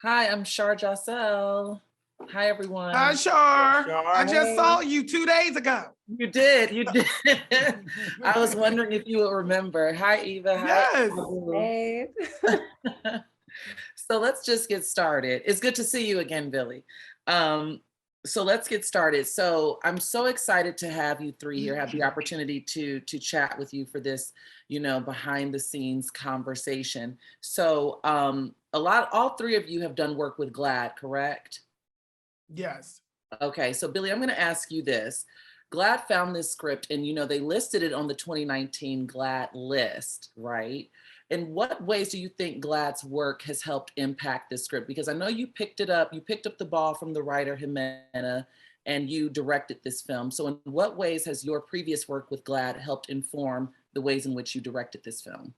Hi, I'm Shar Jossell. Hi, everyone. Hi, Shar. I just Hey. saw you 2 days ago. You did. I was wondering if you would remember. Hi, Eva. Yes. Hi. Hey. So let's just get started. It's good to see you again, Billy. So let's get started. So I'm so excited to have you three here, have the opportunity to chat with you for this, behind the scenes conversation. So all three of you have done work with GLAAD, correct? Yes. Okay, so Billy, I'm going to ask you this. GLAAD found this script and, they listed it on the 2019 GLAAD list, right? In what ways do you think GLAAD's work has helped impact this script? Because I know you picked up the ball from the writer Jimena, and you directed this film. So in what ways has your previous work with GLAAD helped inform the ways in which you directed this film?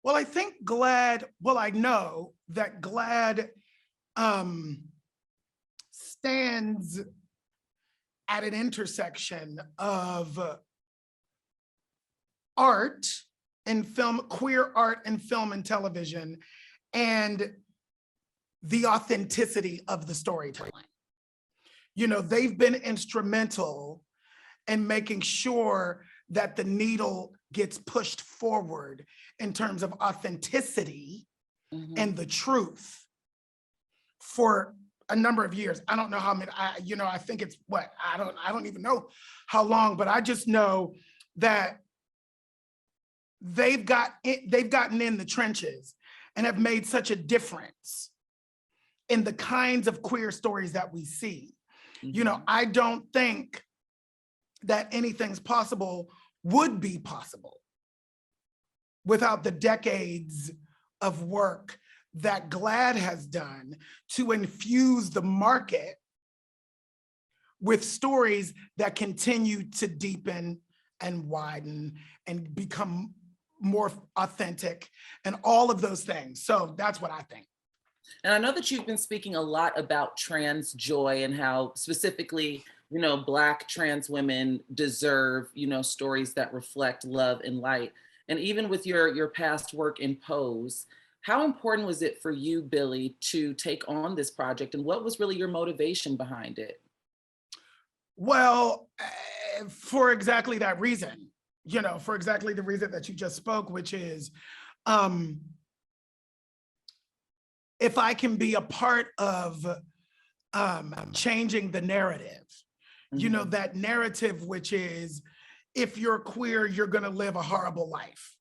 Well, I think GLAAD, I know that GLAAD stands at an intersection of art and film, queer art and film and television, and the authenticity of the storytelling. They've been instrumental in making sure that the needle gets pushed forward in terms of authenticity and the truth for a number of years. I don't know how many, I think it's I don't even know how long, but I just know that they've gotten in the trenches and have made such a difference in the kinds of queer stories that we see. I don't think that anything's possible would be possible without the decades of work that GLAAD has done to infuse the market with stories that continue to deepen and widen and become more authentic and all of those things. So that's what I think. And I know that you've been speaking a lot about trans joy and how specifically, Black trans women deserve, stories that reflect love and light. And even with your past work in Pose, how important was it for you, Billy, to take on this project? And what was really your motivation behind it? Well, for exactly that reason, for exactly the reason that you just spoke, which is, if I can be a part of changing the narrative, that narrative, which is, if you're queer, you're gonna live a horrible life.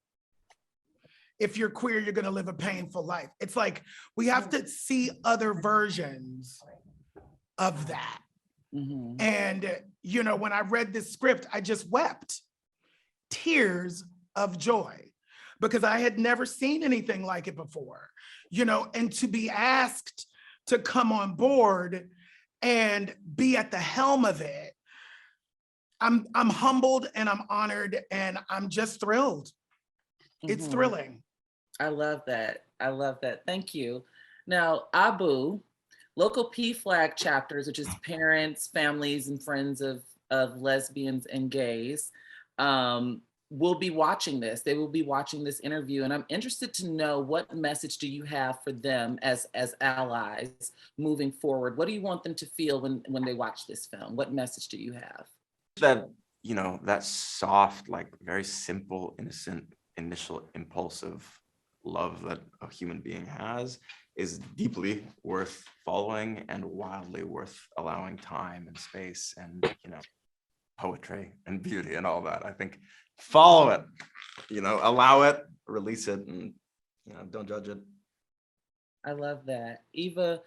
If you're queer, you're gonna live a painful life. It's like, we have to see other versions of that. And, when I read this script, I just wept tears of joy because I had never seen anything like it before, and to be asked to come on board and be at the helm of it, I'm humbled and I'm honored and I'm just thrilled. It's thrilling. I love that. Thank you. Now, Abu, local PFLAG chapters, which is parents, families, and friends of lesbians and gays, will be watching this. They will be watching this interview. And I'm interested to know, what message do you have for them as allies moving forward? What do you want them to feel when they watch this film? What message do you have? That, that soft, like very simple, innocent, initial impulsive love that a human being has is deeply worth following and wildly worth allowing time and space and, poetry and beauty and all that. I think follow it, allow it, release it, and, don't judge it. I love that. Eva,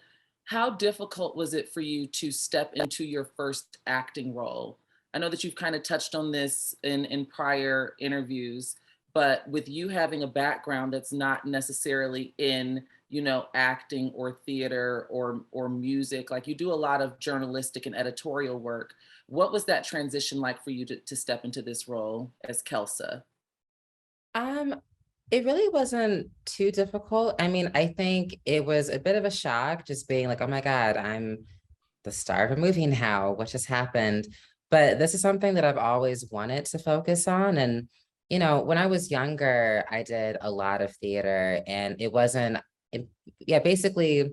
how difficult was it for you to step into your first acting role? I know that you've kind of touched on this in prior interviews, but with you having a background that's not necessarily in, acting or theater or music, like you do a lot of journalistic and editorial work. What was that transition like for you to step into this role as Kelsa? It really wasn't too difficult. I mean, I think it was a bit of a shock just being like, oh my God, I'm the star of a movie now, what just happened? But this is something that I've always wanted to focus on. And, when I was younger, I did a lot of theater, and it wasn't, basically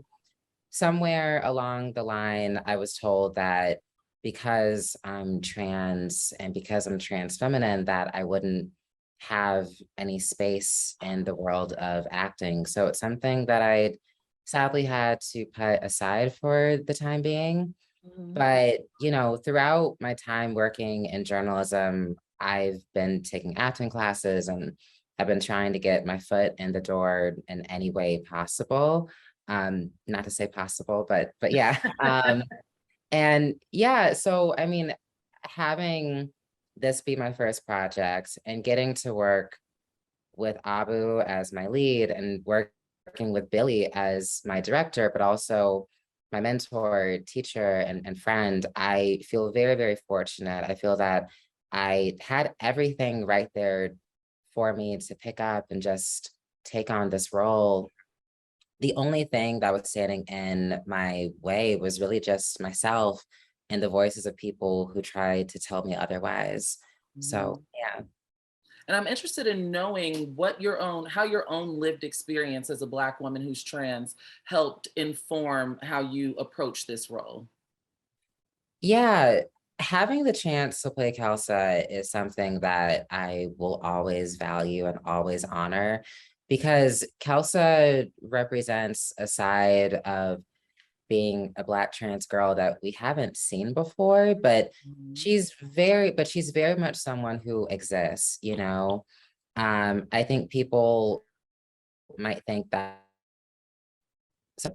somewhere along the line, I was told that because I'm trans and because I'm trans feminine, that I wouldn't have any space in the world of acting. So it's something that I sadly had to put aside for the time being. Mhm. But, you know, throughout my time working in journalism, I've been taking acting classes and I've been trying to get my foot in the door in any way possible. Not to say possible, but yeah. And yeah, so I mean, having this be my first project and getting to work with Abu as my lead and working with Billy as my director, but also my mentor, teacher, and friend, I feel very, very fortunate. I feel that I had everything right there for me to pick up and just take on this role. The only thing that was standing in my way was really just myself and the voices of people who tried to tell me otherwise. So Mhm. yeah. And I'm interested in knowing how your own lived experience as a Black woman who's trans helped inform how you approach this role. Yeah, having the chance to play Kelsa is something that I will always value and always honor because Kelsa represents a side of being a Black trans girl that we haven't seen before, but Mhm. she's very much someone who exists, you know. I think people might think that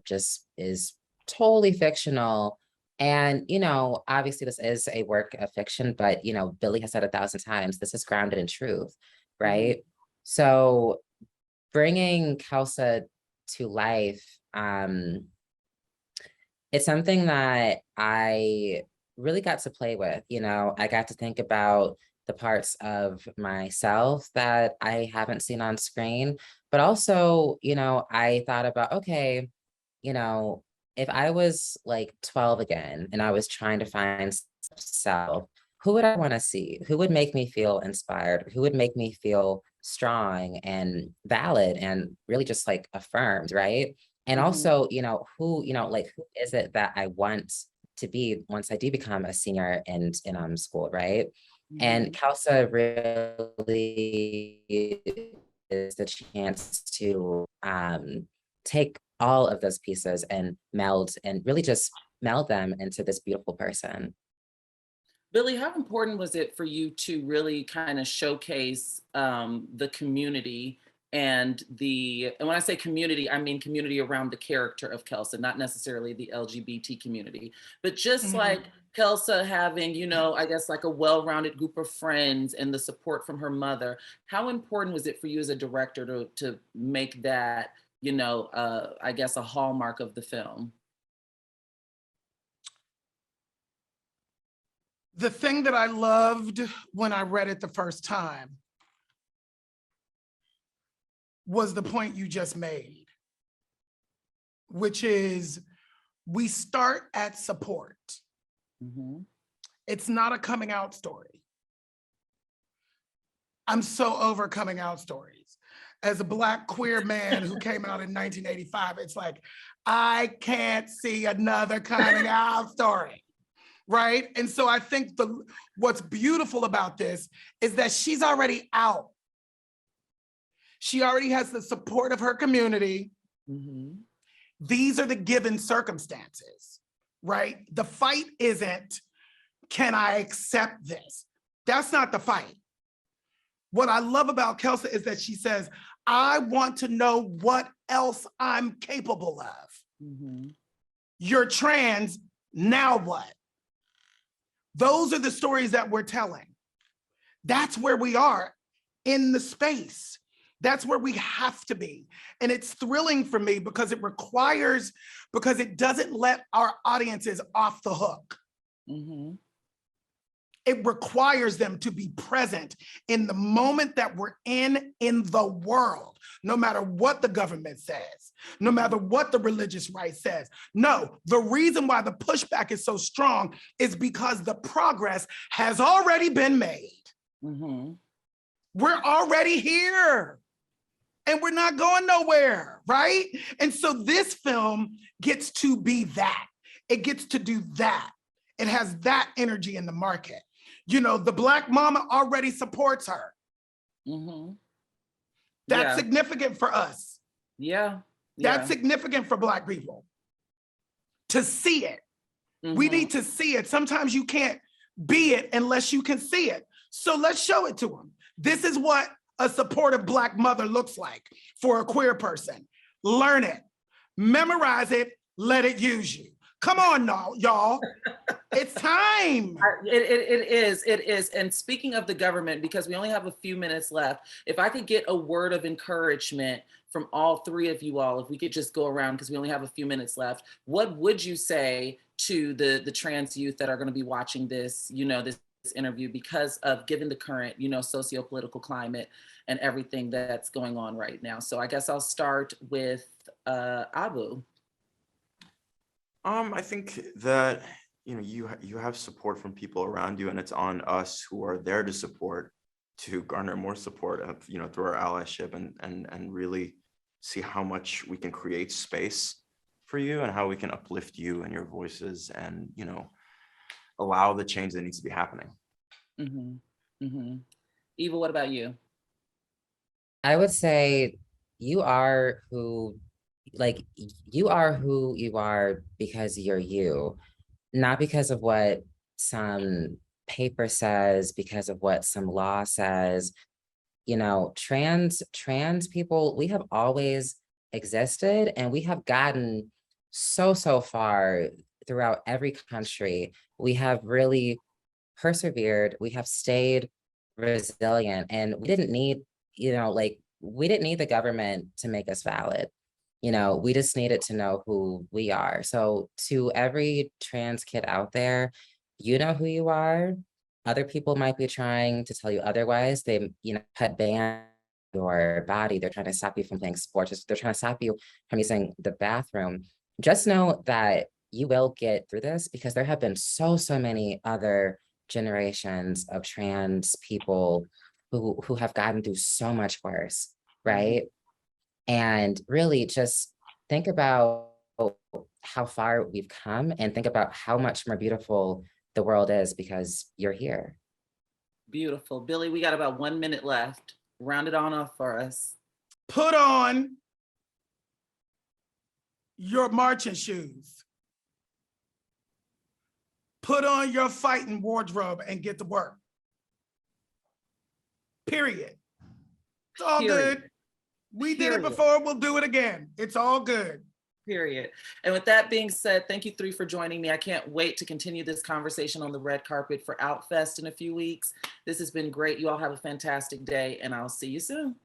just is totally fictional. And, you know, obviously this is a work of fiction, but, you know, Billy has said 1,000 times, this is grounded in truth, Mhm. right? So bringing Kelsa to life, it's something that I really got to play with, you know, I got to think about the parts of myself that I haven't seen on screen, but also, you know, I thought about, okay, you know, if I was like 12 again and I was trying to find self, who would I want to see? Who would make me feel inspired? Who would make me feel strong and valid and really just like affirmed, right? And Mhm. also, you know, like who is it that I want to be once I do become a senior in school, right? And Mhm. Kelsa really is the chance to take all of those pieces and meld and really just meld them into this beautiful person. Billy, how important was it for you to really kind of showcase the community and when I say community, I mean community around the character of Kelsa, not necessarily the LGBT community, but just Mhm. like Kelsa having, I guess like a well-rounded group of friends and the support from her mother. How important was it for you as a director to make that, I guess a hallmark of the film? The thing that I loved when I read it the first time was the point you just made, which is we start at support. Mhm. It's not a coming out story. I'm so over coming out stories. As a Black queer man who came out in 1985, it's like, I can't see another coming out story, right? And so I think what's beautiful about this is that she's already out. She already has the support of her community. Mhm. These are the given circumstances, right? The fight isn't, can I accept this? That's not the fight. What I love about Kelsa is that she says, I want to know what else I'm capable of. Mhm. You're trans, now what? Those are the stories that we're telling. That's where we are in the space. That's where we have to be. And it's thrilling for me because it doesn't let our audiences off the hook. Mhm. It requires them to be present in the moment that we're in the world, no matter what the government says, no matter what the religious right says. No, the reason why the pushback is so strong is because the progress has already been made. Mhm. We're already here. and we're not going nowhere, right? And so this film gets to be that. It gets to do that. It has that energy in the market. You know, the Black mama already supports her. Mm-hmm. That's Yeah. significant for us. Yeah. That's significant for Black people to see it. We need to see it. Sometimes you can't be it unless you can see it. So let's show it to them. This is what a supportive Black mother looks like for a queer person. Learn it, memorize it, let it use you. Come on now, y'all. It's time. It is. And speaking of the government, because we only have a few minutes left, if I could get a word of encouragement from all three of you all, if we could just go around because we only have a few minutes left, what would you say to the trans youth that are going to be watching this, you know, this interview, because of given the current, you know, socio-political climate and everything that's going on right now? So I guess I'll start with Abu. I think that, you know, you have support from people around you, and it's on us who are there to support to garner more support of, you know, through our allyship and really see how much we can create space for you and how we can uplift you and your voices and, you know, allow the change that needs to be happening. Eva, what about you? I would say you are who, like, you are who you are because you're you, not because of what some paper says, because of what some law says. You know, trans people, we have always existed, and we have gotten so far throughout every country. We have really persevered, we have stayed resilient, and we didn't need, you know, like, we didn't need the government to make us valid. You know, we just needed to know who we are. So to every trans kid out there, you know who you are. Other people might be trying to tell you otherwise. They, you know, put ban your body. They're trying to stop you from playing sports. They're trying to stop you from using the bathroom. Just know that you will get through this, because there have been so many other generations of trans people who have gotten through so much worse, right? And really just think about how far we've come, and think about how much more beautiful the world is because you're here. Beautiful. Billy, we got about 1 minute left. Round it on off for us. Put on your marching shoes. Put on your fighting wardrobe and get to work. Period. It's all Period. good. We did it before, we'll do it again. It's all good. Period. And with that being said, thank you three for joining me. I can't wait to continue this conversation on the red carpet for Outfest in a few weeks. This has been great. You all have a fantastic day, and I'll see you soon.